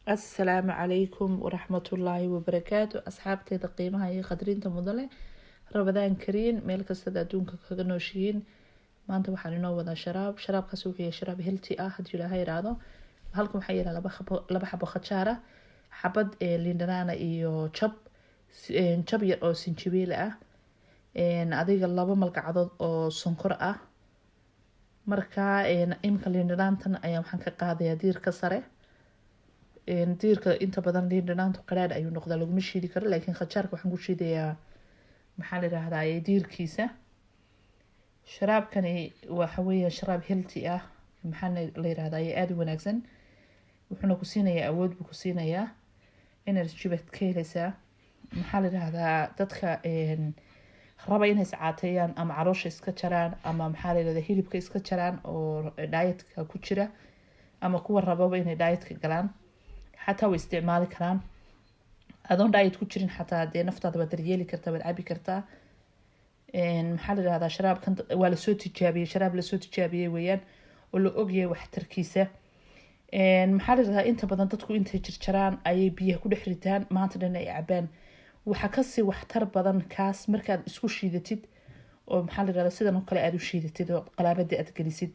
السلام عليكم ورحمة الله وبركاته أصحابتي قيمها هي قدرين تمضلة رمضان كريم ميلك استدادونك كغنوشيين ما أنت وحن نوضا شراب كسوكي شراب هيلتي هديو لهاي رادو هالكم حيلا لبا حبو خدشارة حبد لندنانا إيو شب ير أو سنجبيل أديق اللابا ملقعدود أو سنكر marka imka liindhanaantan ayaa waxaan ka qaadayaa diirka sare diirka inta badan liindhanaantu qaraadh ayuu noqdaa laguma shiidi karo laakiin khajaarka waxaan ku shiidayaa maxaa la yiraahdaa diirkiisa sharaabkani waxa weeye sharaab healthy maxaa la yiraahdaa aad u wanaagsan wuxuuna ku siinayaa awood buu ku siinayaa energy baad ka helaysaa maxaa la yiraahdaa dadka raba inay iscaateeyaan ama caloosha iska jaraan ama maxaa la yiraahdaa hilibka iska jaraan oo dietka ku jira ama kuwa rababa inay dietka galaan xataa way isticmaali karaan adoon diet ku jirin xataa dee naftaada baad daryeeli kartaa baad cabi kartaa maxaa la yiraahdaa sharaabkan waa lasoo tijaabiyey sharaab lasoo tijaabiyey weeyaan oo la ogyahay waxtarkiisa maxaa la yiraahdaa inta badan dadku intay jirjaraan ayay biyaha ku dhex ritaan maanta dhan ay cabaan waxa kasii waxtar badan kaas markaad isku shiidatid oo maxaa la yiraahdaa sidan oo kale aad u shiidatid oo qalaabada aad gelisid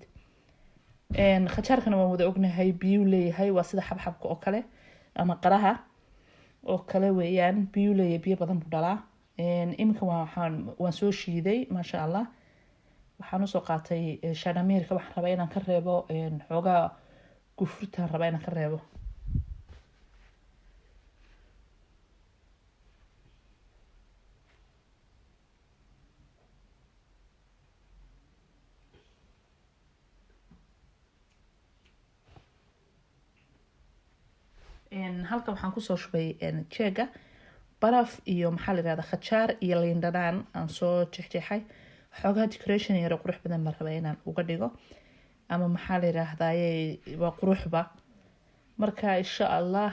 khajaarkana waan wada ognahay biyo leeyahay waa sida xabxabka oo kale ama qaraha oo kale weeyaan biyo leeyahay biyo badan buu dhalaa imika waan soo shiiday maasha allah waxaan usoo qaatay shanamirka waxaan rabaa inaan ka reebo xoogaa gufurtaan rabaa inaan ka reebo halkan waxaan kusoo shubay jeega baraf iyo maxaa la yiraahdaa khajaar iyo liindhanaan aan soo jeexjeexay xoogaa decoration yar qurux badan baan rabaa inaan uga dhigo ama maxaa la yiraahdaa waa quruxba marka insha allah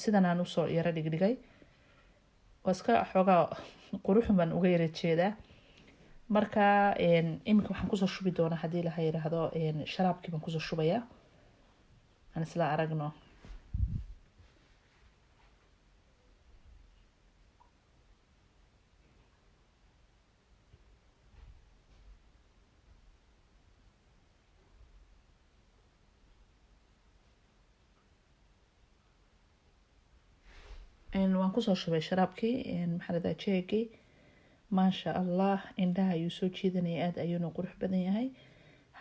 sidan aan usoo yara dhigdhigay waa iska xoogaa qurux baan uga yara jeedaa marka iminka waxaan kusoo shubi doonaa haddii la yiraahdo sharaabkii baan kusoo shubayaa aan isla aragno waan kusoo shubay sharaabkii maxaa la yiraahdaa jeegii maasha allah indhaha ayuu soo jiidanaya aad ayuuna qurux badan yahay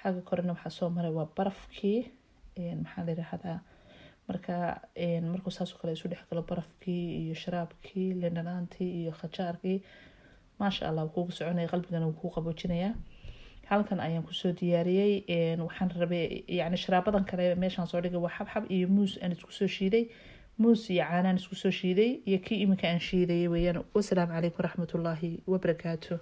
xagga korena waxaa soo maray waa barafkii maxaa la yiraahdaa markuu saas oo kale isu dhex galo barafkii iyo sharaabkii liindhanaantii iyo khajaarkii maasha allah wuu kugu soconaya qalbigana wuu kuu qaboojinayaa halkan ayaan kusoo diyaariyey waxaan rabay yacni sharaabadan kale meeshaan soo dhigay waa xabxab iyo muus aan isku soo shiiday muus iyo caanaan isku soo shiiday iyo kii iminka aan shiidayay weeyaan wasalaamu calaykum waraxmatullaahi wabarakaatu